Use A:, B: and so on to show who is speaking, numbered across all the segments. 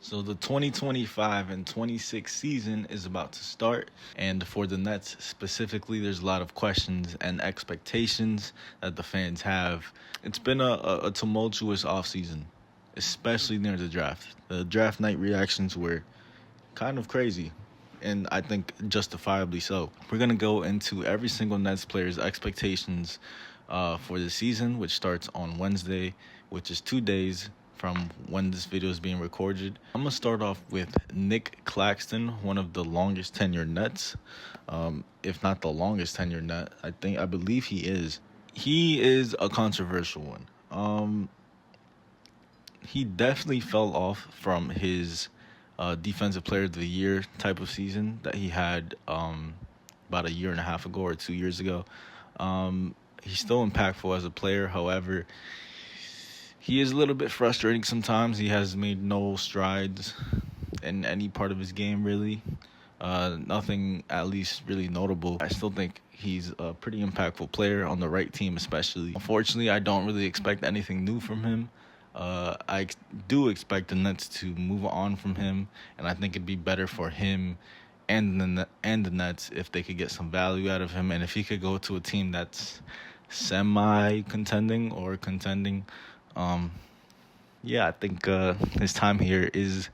A: So the 2025 and 26 season is about to start, and for the Nets specifically, there's a lot of questions and expectations that the fans have. It's been a tumultuous offseason, especially near the draft. The draft night reactions were kind of crazy, and I think justifiably so. We're gonna go into every single Nets player's expectations for the season, which starts on Wednesday, which is 2 days from when this video is being recorded. I'm gonna start off with Nick Claxton, one of the longest tenured Nets, if not the longest tenured Net. I believe he is. He is a controversial one. He definitely fell off from his defensive player of the year type of season that he had about a year and a half ago or 2 years ago. He's still impactful as a player. However, he is a little bit frustrating sometimes. He has made no strides in any part of his game, really. Nothing at least really notable. I still think he's a pretty impactful player on the right team, especially. Unfortunately, I don't really expect anything new from him. I do expect the Nets to move on from him, and I think it'd be better for him and the Nets if they could get some value out of him, and if he could go to a team that's semi-contending or contending. Yeah, I think his time here is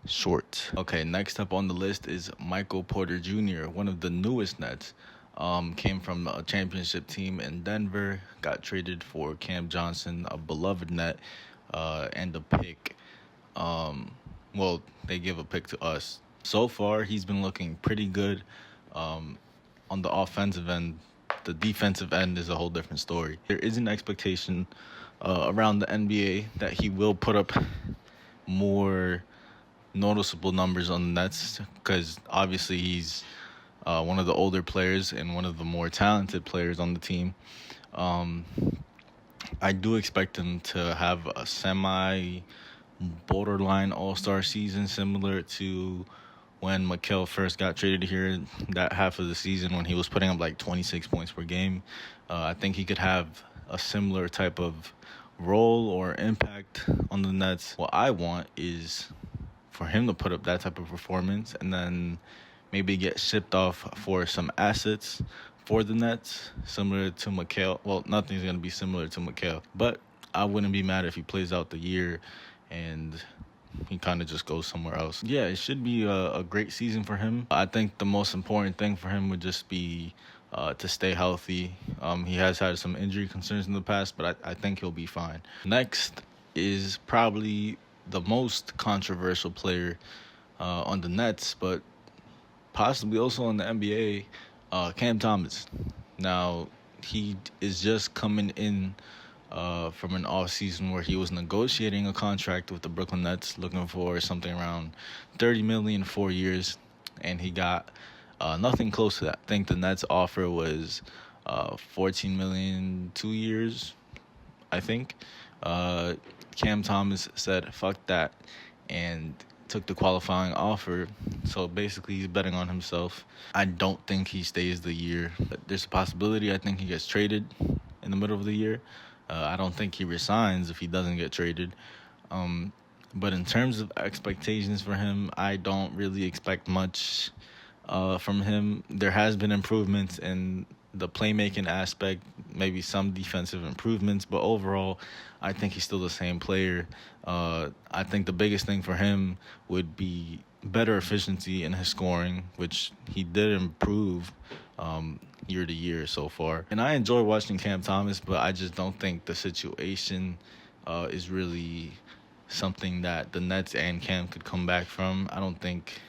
A: short. Okay, next up on the list is Michael Porter Jr., one of the newest Nets. Came from a championship team in Denver, got traded for Cam Johnson, a beloved Net, and a pick. Well, they give a pick to us. So far, he's been looking pretty good on the offensive end. The defensive end is a whole different story. There is an expectation around the NBA that he will put up more noticeable numbers on the Nets because obviously he's one of the older players and one of the more talented players on the team. I do expect him to have a borderline all-star season similar to when Mikal first got traded here, that half of the season when he was putting up like 26 points per game. I think he could have a similar type of role or impact on the Nets. What I want is for him to put up that type of performance and then maybe get shipped off for some assets for the Nets, similar to Mikal. Well, nothing's going to be similar to Mikal, but I wouldn't be mad if he plays out the year and he kind of just goes somewhere else. Yeah, it should be a great season for him. I think the most important thing for him would just be to stay healthy. He has had some injury concerns in the past, but I think he'll be fine. Next is probably the most controversial player on the Nets, but possibly also in the NBA, Cam Thomas. Now, he is just coming in from an off-season where he was negotiating a contract with the Brooklyn Nets, looking for something around $30 million 4 years, and he got nothing close to that. I think the Nets offer was $14 million 2 years, I think. Cam Thomas said, fuck that, and took the qualifying offer. So basically, he's betting on himself. I don't think he stays the year. There's a possibility I think he gets traded in the middle of the year. I don't think he resigns if he doesn't get traded. But in terms of expectations for him, I don't really expect much from him. There has been improvements in the playmaking aspect, maybe some defensive improvements, but overall, I think he's still the same player. I think the biggest thing for him would be better efficiency in his scoring, which he did improve year to year so far. And I enjoy watching Cam Thomas, but I just don't think the situation is really something that the Nets and Cam could come back from. I don't think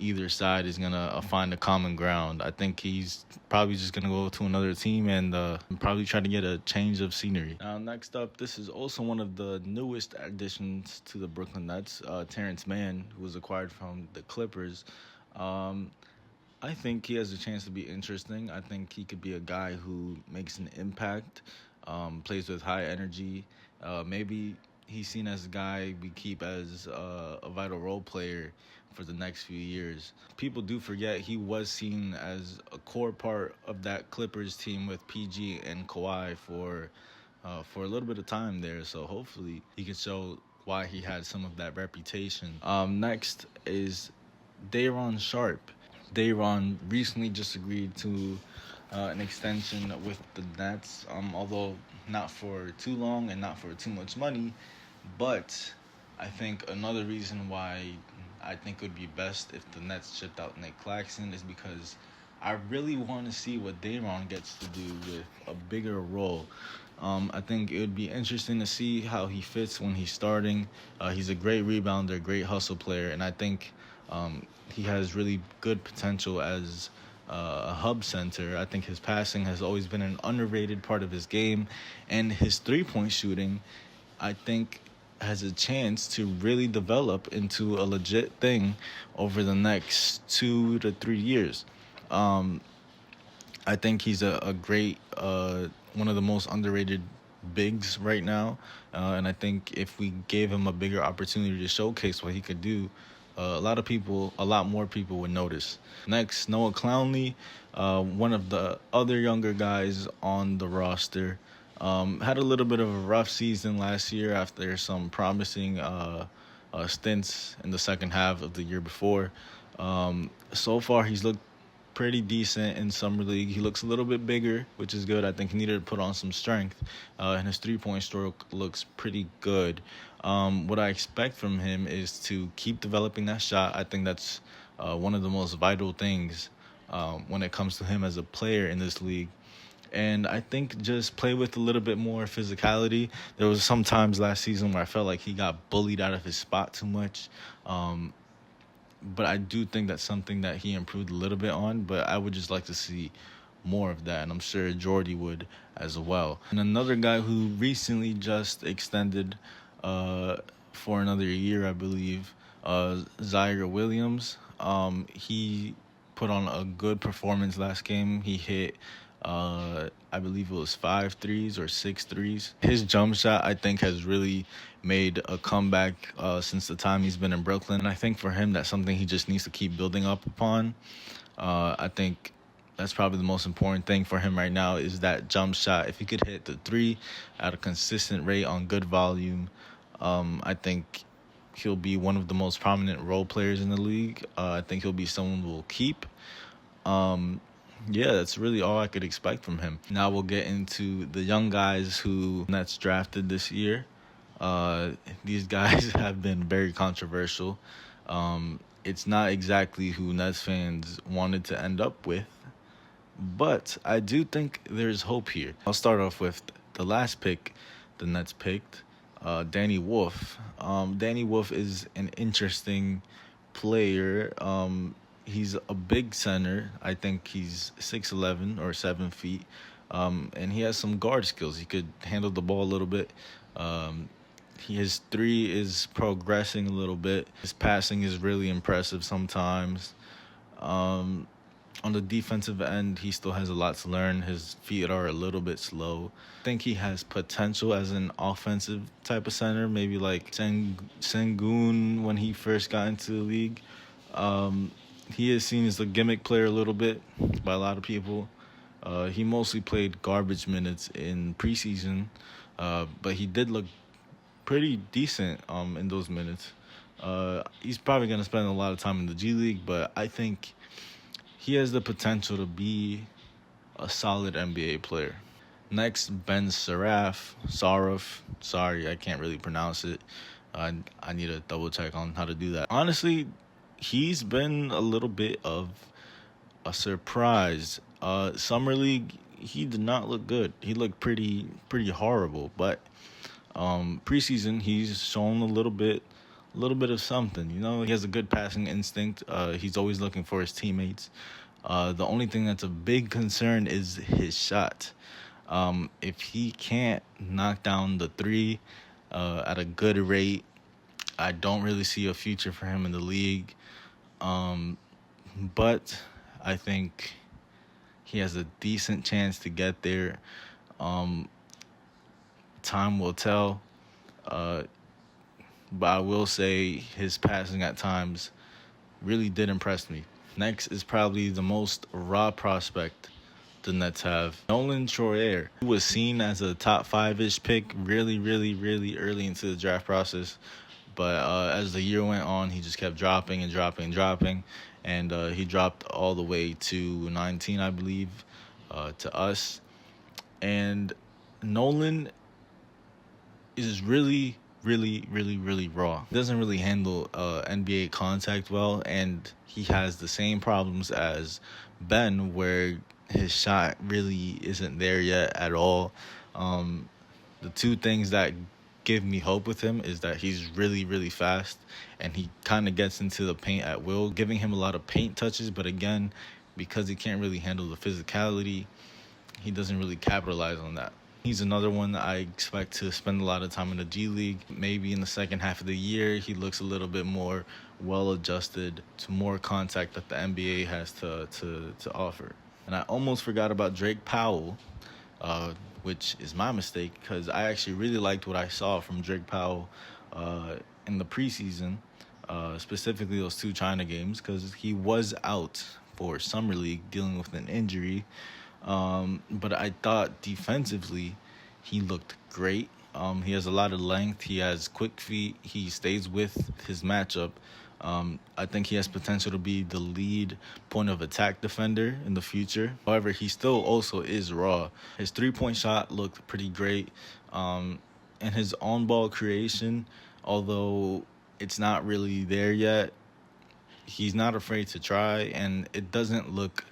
A: either side is going to find a common ground. I think he's probably just going to go to another team and probably try to get a change of scenery. Now, next up, this is also one of the newest additions to the Brooklyn Nets, Terrence Mann, who was acquired from the Clippers. I think he has a chance to be interesting. I think he could be a guy who makes an impact, plays with high energy. Maybe he's seen as a guy we keep as a vital role player for the next few years. People do forget he was seen as a core part of that Clippers team with PG and Kawhi for a little bit of time there. So hopefully he can show why he had some of that reputation. Next is Dayron Sharp. Dayron recently just agreed to an extension with the Nets, although not for too long and not for too much money. But I think another reason why I think it would be best if the Nets shipped out Nick Claxton is because I really want to see what Dayron gets to do with a bigger role. I think it would be interesting to see how he fits when he's starting. He's a great rebounder, great hustle player, and I think he has really good potential as a hub center. I think his passing has always been an underrated part of his game, and his three-point shooting, I think, has a chance to really develop into a legit thing over the next 2 to 3 years. Um, I think he's a great, one of the most underrated bigs right now. And I think if we gave him a bigger opportunity to showcase what he could do, a lot more people would notice. Next, Noah Clowney, one of the other younger guys on the roster, had a little bit of a rough season last year after some promising stints in the second half of the year before. So far, he's looked pretty decent in summer league. He looks a little bit bigger, which is good. I think he needed to put on some strength, and his three-point stroke looks pretty good. What I expect from him is to keep developing that shot. I think that's one of the most vital things when it comes to him as a player in this league. And I think just play with a little bit more physicality. There was some times last season where I felt like he got bullied out of his spot too much. But I do think that's something that he improved a little bit on. But I would just like to see more of that, and I'm sure Jordy would as well. And another guy who recently just extended for another year, I believe, Zaire Williams. He put on a good performance last game. He hit, I believe it was 5 threes or 6 threes. His jump shot, I think, has really made a comeback since the time he's been in Brooklyn. And I think for him, that's something he just needs to keep building up upon. I think that's probably the most important thing for him right now is that jump shot. If he could hit the three at a consistent rate on good volume, I think he'll be one of the most prominent role players in the league. I think he'll be someone we'll keep. Yeah, that's really all I could expect from him. Now we'll get into the young guys who Nets drafted this year. These guys have been very controversial. It's not exactly who Nets fans wanted to end up with, but I do think there's hope here. I'll start off with the last pick the Nets picked, Danny Wolf. Danny Wolf is an interesting player. He's a big center. I think he's 6'11" or 7 feet. And he has some guard skills. He could handle the ball a little bit. His three is progressing a little bit. His passing is really impressive sometimes. On the defensive end, he still has a lot to learn. His feet are a little bit slow. I think he has potential as an offensive type of center, maybe like Sengun when he first got into the league. He is seen as a gimmick player a little bit by a lot of people. He mostly played garbage minutes in preseason, but he did look pretty decent in those minutes. He's probably going to spend a lot of time in the G League, but I think he has the potential to be a solid NBA player. Next, Ben Saraf. Sorry, I can't really pronounce it. I need to double check on how to do that. Honestly, he's been a little bit of a surprise. Summer League, he did not look good. He looked pretty horrible. But preseason, he's shown a little bit of something. You know, he has a good passing instinct. He's always looking for his teammates. The only thing that's a big concern is his shot. If he can't knock down the three at a good rate, I don't really see a future for him in the league. But I think he has a decent chance to get there. Time will tell. But I will say his passing at times really did impress me. Next is probably the most raw prospect the Nets have. Nolan Troyer, who was seen as a top five-ish pick really, really, really early into the draft process. But as the year went on, he just kept dropping and dropping and dropping. And he dropped all the way to 19, I believe, to us. And Nolan is really, really, really, really raw. He doesn't really handle NBA contact well, and he has the same problems as Ben, where his shot really isn't there yet at all. The two things that give me hope with him is that he's really, really fast, and he kind of gets into the paint at will, giving him a lot of paint touches. But again, because he can't really handle the physicality, he doesn't really capitalize on that. He's another one that I expect to spend a lot of time in the G League. Maybe in the second half of the year, he looks a little bit more well-adjusted to more contact that the NBA has to offer. And I almost forgot about Drake Powell, which is my mistake, because I actually really liked what I saw from Drake Powell in the preseason, specifically those two China games, because he was out for Summer League dealing with an injury. But I thought defensively he looked great. He has a lot of length. He has quick feet. He stays with his matchup. I think he has potential to be the lead point of attack defender in the future. However, he still also is raw. His three-point shot looked pretty great. And his on-ball creation, although it's not really there yet, he's not afraid to try, and it doesn't look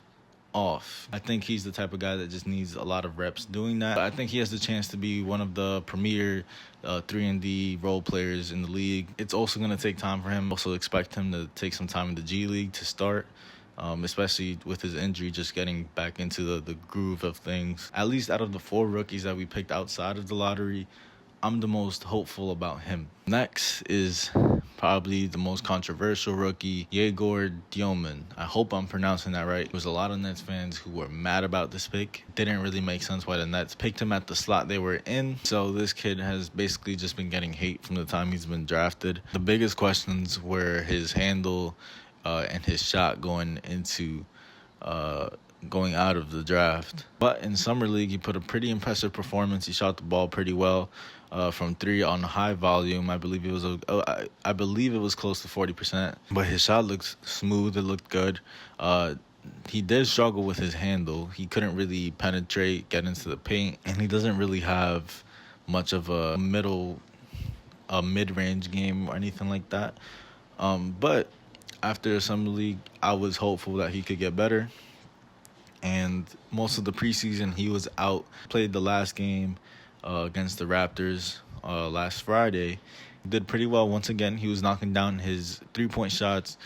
A: off. I think he's the type of guy that just needs a lot of reps doing that. I think he has the chance to be one of the premier 3-and-D role players in the league. It's also going to take time for him. Also expect him to take some time in the G League to start, especially with his injury, just getting back into the groove of things. At least out of the four rookies that we picked outside of the lottery, I'm the most hopeful about him. Next is probably the most controversial rookie, Yegor Dioman. I hope I'm pronouncing that right. There was a lot of Nets fans who were mad about this pick. It didn't really make sense why the Nets picked him at the slot they were in. So this kid has basically just been getting hate from the time he's been drafted. The biggest questions were his handle and his shot going out of the draft. But in Summer League, he put a pretty impressive performance. He shot the ball pretty well from three on high volume. I believe it was close to 40%. But his shot looks smooth. It looked good. He did struggle with his handle. He couldn't really penetrate, get into the paint, and he doesn't really have much of a mid-range game or anything like that. But after Summer League, I was hopeful that he could get better. And most of the preseason, he was out. Played the last game against the Raptors last Friday. He did pretty well once again. He was knocking down his three-point shots.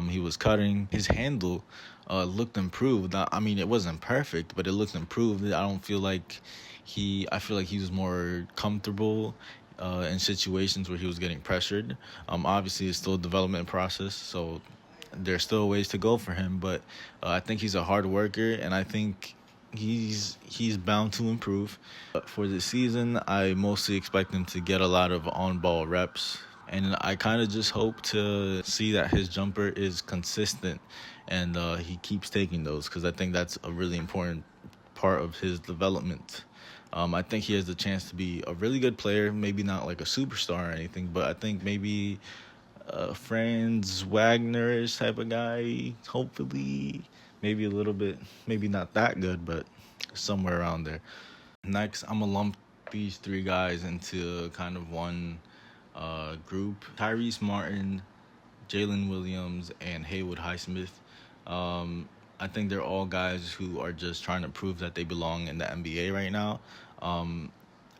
A: He was cutting. His handle looked improved. I mean, it wasn't perfect, but it looked improved. I feel like he was more comfortable in situations where he was getting pressured. Obviously, it's still a development process, so there's still ways to go for him, but I think he's a hard worker, and I think he's bound to improve. But for this season, I mostly expect him to get a lot of on-ball reps, and I kind of just hope to see that his jumper is consistent and he keeps taking those, because I think that's a really important part of his development. I think he has the chance to be a really good player, maybe not like a superstar or anything, but I think maybe Franz Wagner-ish type of guy, hopefully. Maybe a little bit, maybe not that good, but somewhere around there. Next, I'm going to lump these three guys into kind of one group. Tyrese Martin, Jalen Williams, and Haywood Highsmith. I think they're all guys who are just trying to prove that they belong in the NBA right now.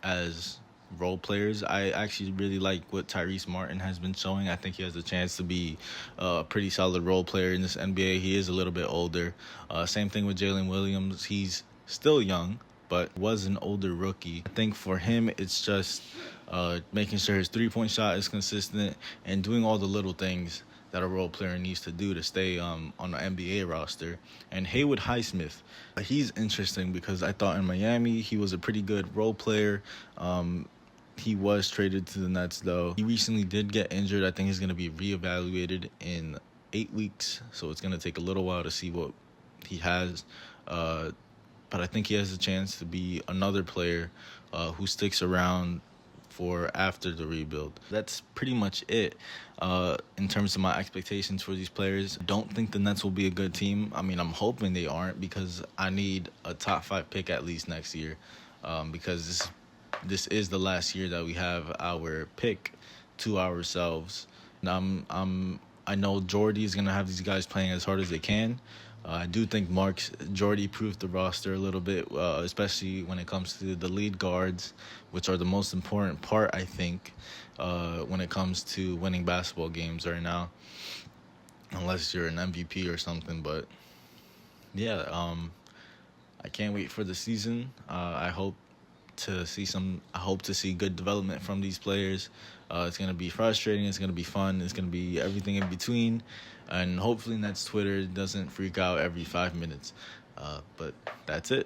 A: As role players, I actually really like what Tyrese Martin has been showing. I think he has a chance to be a pretty solid role player in this NBA. He is a little bit older. Same thing with Jalen Williams. He's still young, but was an older rookie. I think for him, it's just making sure his three-point shot is consistent and doing all the little things that a role player needs to do to stay on the NBA roster. And Haywood Highsmith, he's interesting because I thought in Miami he was a pretty good role player. He was traded to the Nets, though. He recently did get injured. I think he's going to be reevaluated in 8 weeks, so it's going to take a little while to see what he has. but I think he has a chance to be another player who sticks around for after the rebuild. That's pretty much it in terms of my expectations for these players. Don't think the Nets will be a good team. I mean, I'm hoping they aren't, because I need a top 5 pick at least next year, because this is the last year that we have our pick to ourselves. And I know Jordy is gonna have these guys playing as hard as they can. I do think Jordy proved the roster a little bit, especially when it comes to the lead guards, which are the most important part, I think, when it comes to winning basketball games right now, unless you're an MVP or something. But yeah, I can't wait for the season. I hope to see good development from these players. It's gonna be frustrating. It's gonna be fun. It's gonna be everything in between, and hopefully Nets Twitter doesn't freak out every 5 minutes. But that's it.